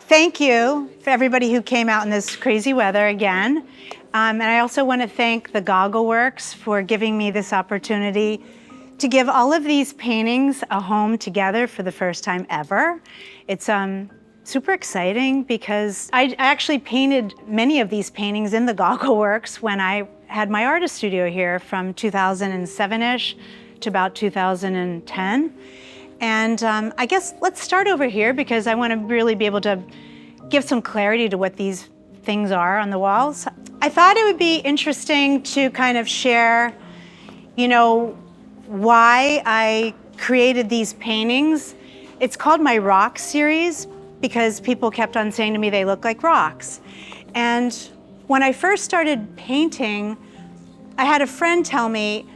Thank you for everybody who came out in this crazy weather again. And I also want to thank the GoggleWorks for giving me this opportunity to give all of these paintings a home together for the first time ever. It's super exciting because I actually painted many of these paintings in the GoggleWorks when I had my artist studio here from 2007-ish to about 2010. And I guess let's start over here because I want to really be able to give some clarity to what these things are on the walls. I thought it would be interesting to kind of share, why I created these paintings. It's called my rock series because people kept on saying to me they look like rocks. And when I first started painting, I had a friend tell me,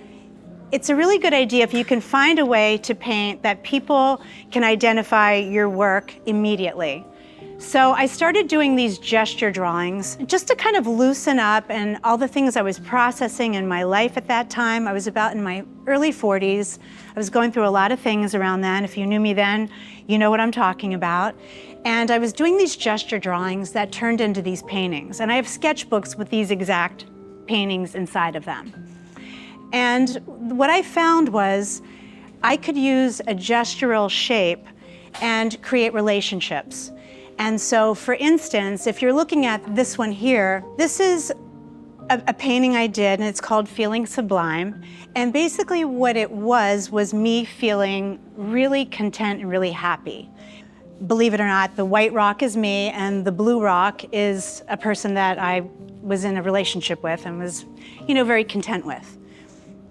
it's a really good idea if you can find a way to paint that people can identify your work immediately. So I started doing these gesture drawings just to kind of loosen up and all the things I was processing in my life at that time. I was about in my early 40s. I was going through a lot of things around then. If you knew me then, you know what I'm talking about. And I was doing these gesture drawings that turned into these paintings. And I have sketchbooks with these exact paintings inside of them. And what I found was I could use a gestural shape and create relationships. And so, for instance, if you're looking at this one here, this is a painting I did, and it's called Feeling Sublime. And basically what it was me feeling really content and really happy. Believe it or not, the white rock is me, and the blue rock is a person that I was in a relationship with and was, very content with.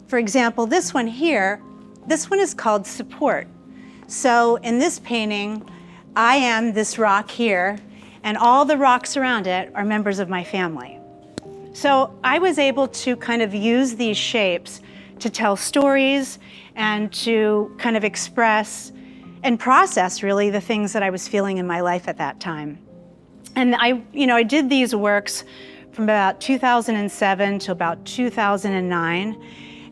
For example, this one here, this one is called Support. So in this painting, I am this rock here, and all the rocks around it are members of my family. So I was able to kind of use these shapes to tell stories and to kind of express and process really the things that I was feeling in my life at that time. And I did these works from about 2007 to about 2009.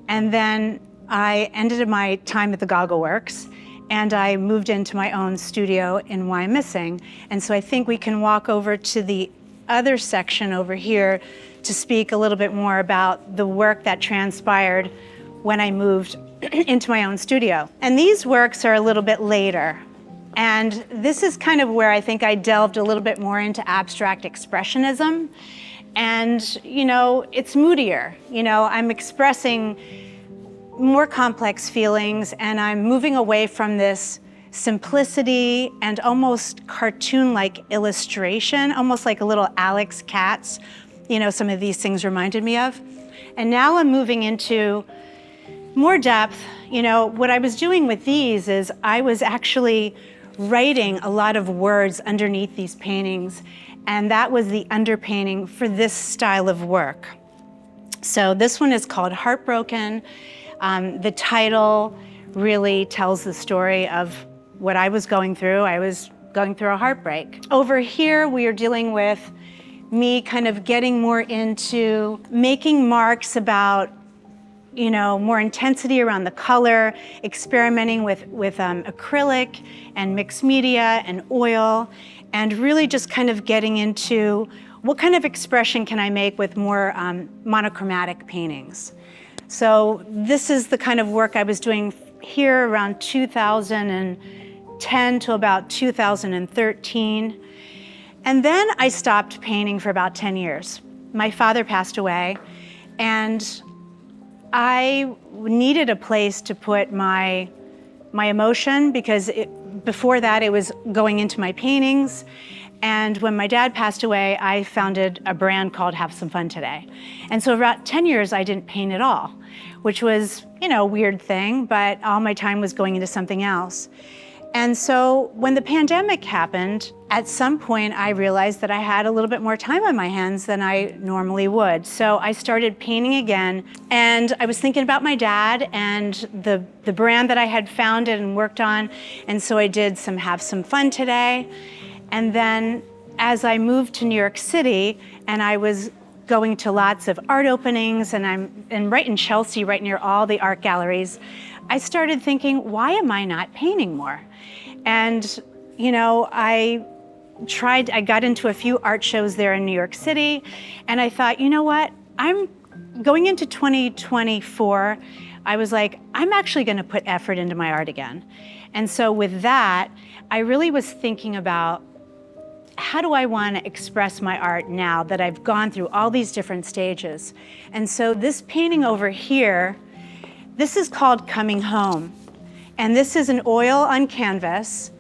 And then I ended my time at the GoggleWorks, and I moved into my own studio in Wyomissing. And so I think we can walk over to the other section over here to speak a little bit more about the work that transpired when I moved into my own studio. And these works are a little bit later. And this is kind of where I think I delved a little bit more into abstract expressionism. And, it's moodier. I'm expressing more complex feelings, and I'm moving away from this simplicity and almost cartoon-like illustration, almost like a little Alex Katz, some of these things reminded me of. And now I'm moving into more depth. What I was doing with these is I was actually writing a lot of words underneath these paintings, and that was the underpainting for this style of work. So this one is called Heartbroken. The title really tells the story of what I was going through. I was going through a heartbreak. Over here, we are dealing with me kind of getting more into making marks about, more intensity around the color, experimenting with acrylic and mixed media and oil, and really just kind of getting into what kind of expression can I make with more monochromatic paintings. So this is the kind of work I was doing here around 2010 to about 2013. And then I stopped painting for about 10 years. My father passed away, and I needed a place to put my emotion because before that it was going into my paintings. And when my dad passed away, I founded a brand called Have Some Fun Today. And so about 10 years, I didn't paint at all, which was, a weird thing, but all my time was going into something else. And so when the pandemic happened, at some point I realized that I had a little bit more time on my hands than I normally would. So I started painting again, and I was thinking about my dad and the brand that I had founded and worked on. And so I did some Have Some Fun Today. And then as I moved to New York City, and I was going to lots of art openings, and I'm right in Chelsea, right near all the art galleries, I started thinking, why am I not painting more? And, I I got into a few art shows there in New York City, and I thought, you know what? I'm going into 2024, I was like, I'm actually gonna put effort into my art again. And so with that, I really was thinking about, how do I want to express my art now that I've gone through all these different stages? And so this painting over here, this is called Coming Home. And this is an oil on canvas.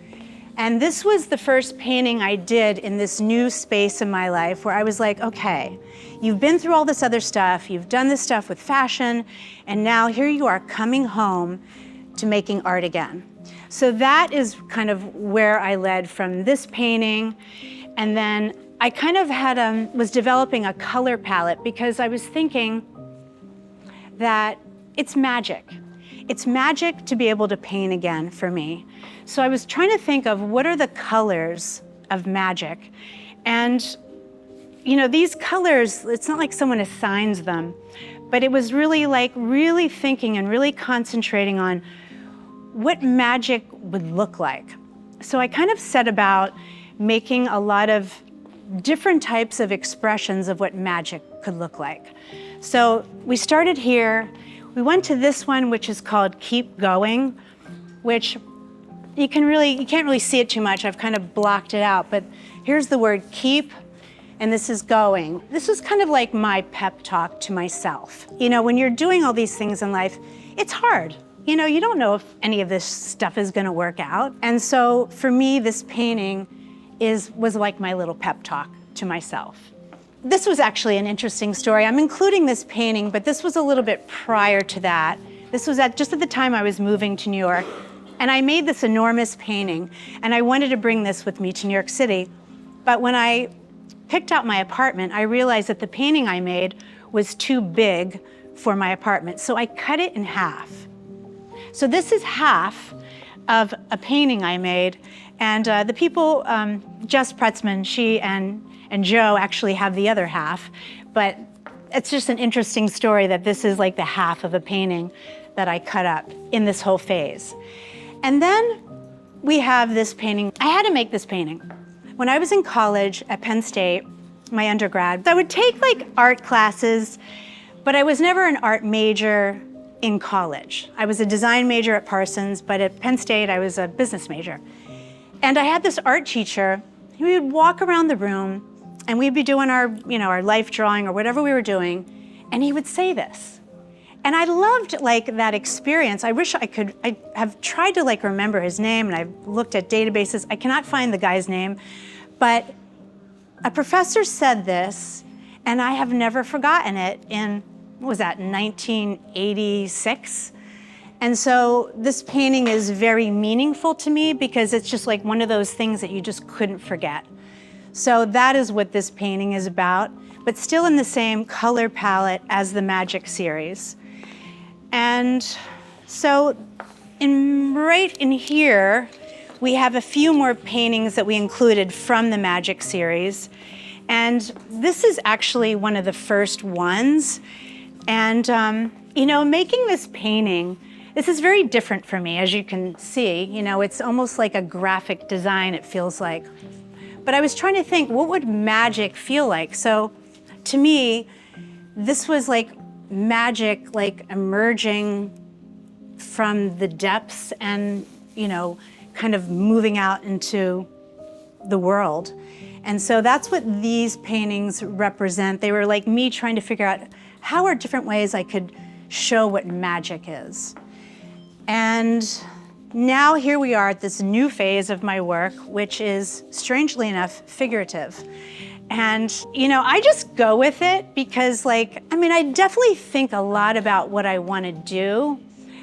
And this was the first painting I did in this new space in my life where I was like, okay, you've been through all this other stuff, you've done this stuff with fashion, and now here you are coming home to making art again. So that is kind of where I led from this painting. And then I kind of was developing a color palette because I was thinking that it's magic. It's magic to be able to paint again for me. So I was trying to think of what are the colors of magic. And you know, these colors, it's not like someone assigns them, but it was really like really thinking and really concentrating on what magic would look like. So I kind of set about making a lot of different types of expressions of what magic could look like. So we started here. We went to this one, which is called Keep Going, which you can't really see it too much. I've kind of blocked it out, but here's the word keep, and this is going. This was kind of like my pep talk to myself. You know, when you're doing all these things in life, it's hard. You know, you don't know if any of this stuff is gonna work out. And so for me, this painting was like my little pep talk to myself. This was actually an interesting story. I'm including this painting, but this was a little bit prior to that. This was just at the time I was moving to New York, and I made this enormous painting, and I wanted to bring this with me to New York City. But when I picked out my apartment, I realized that the painting I made was too big for my apartment, so I cut it in half. So this is half of a painting I made, and the people, Jess Pretzman, she and Joe actually have the other half, but it's just an interesting story that this is like the half of a painting that I cut up in this whole phase. And then we have this painting. I had to make this painting. When I was in college at Penn State, my undergrad, I would take like art classes, but I was never an art major in college. I was a design major at Parsons, but at Penn State, I was a business major. And I had this art teacher. We would walk around the room and we'd be doing our life drawing or whatever we were doing, and he would say this. And I loved like that experience. I wish I have tried to like remember his name, and I've looked at databases. I cannot find the guy's name, but a professor said this, and I have never forgotten it in, what was that, 1986? And so this painting is very meaningful to me because it's just like one of those things that you just couldn't forget. So that is what this painting is about, but still in the same color palette as the Magic series. And so right in here, we have a few more paintings that we included from the Magic series. And this is actually one of the first ones. And you know, making this painting, this is very different for me, as you can see. You know, it's almost like a graphic design, it feels like. But I was trying to think, what would magic feel like? So to me, this was like magic, like emerging from the depths and, you know, kind of moving out into the world. And so that's what these paintings represent. They were like me trying to figure out how are different ways I could show what magic is. And now here we are at this new phase of my work, which is, strangely enough, figurative. And, you know, I just go with it because, like, I mean, I definitely think a lot about what I want to do,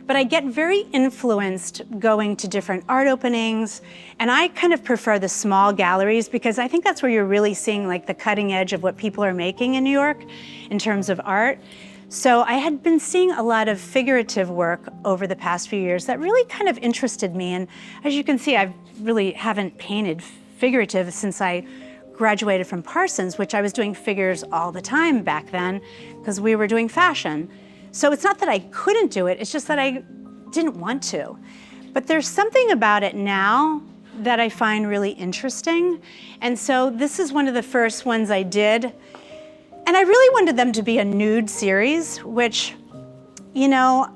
but I get very influenced going to different art openings, and I kind of prefer the small galleries because I think that's where you're really seeing, like, the cutting edge of what people are making in New York in terms of art. So I had been seeing a lot of figurative work over the past few years that really kind of interested me. And as you can see, I really haven't painted figurative since I graduated from Parsons, which I was doing figures all the time back then because we were doing fashion. So it's not that I couldn't do it, it's just that I didn't want to. But there's something about it now that I find really interesting. And so this is one of the first ones I did. And I really wanted them to be a nude series, which, you know,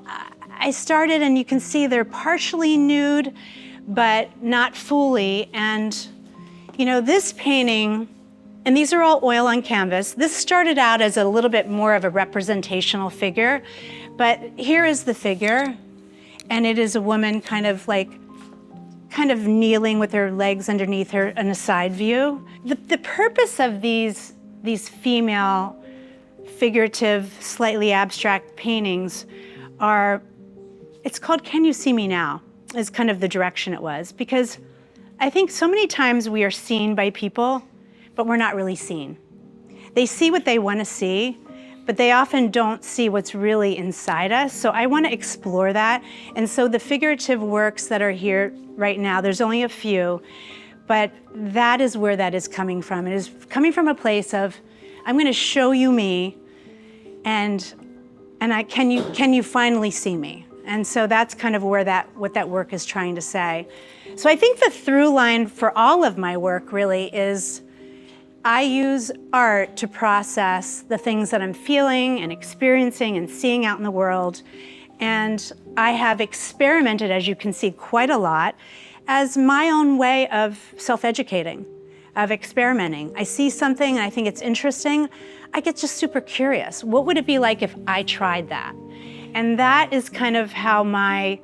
I started and you can see they're partially nude, but not fully. And, you know, this painting, and these are all oil on canvas. This started out as a little bit more of a representational figure, but here is the figure, and it is a woman kind of kneeling with her legs underneath her in a side view. The purpose of these female figurative, slightly abstract paintings are, it's called Can You See Me Now, is kind of the direction it was, because I think so many times we are seen by people, but we're not really seen. They see what they want to see, but they often don't see what's really inside us. So I want to explore that. And so the figurative works that are here right now, there's only a few, but that is where that is coming from. It is coming from a place of, I'm going to show you me, and can you finally see me? And so that's kind of where what that work is trying to say. So I think the through line for all of my work really is I use art to process the things that I'm feeling and experiencing and seeing out in the world. And I have experimented, as you can see, quite a lot as my own way of self-educating, of experimenting. I see something and I think it's interesting. I get just super curious. What would it be like if I tried that? And that is kind of how my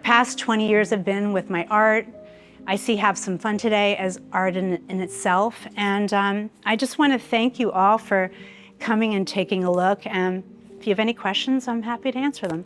past 20 years have been with my art. I see Have Some Fun Today as art in itself. And I just want to thank you all for coming and taking a look. And if you have any questions, I'm happy to answer them.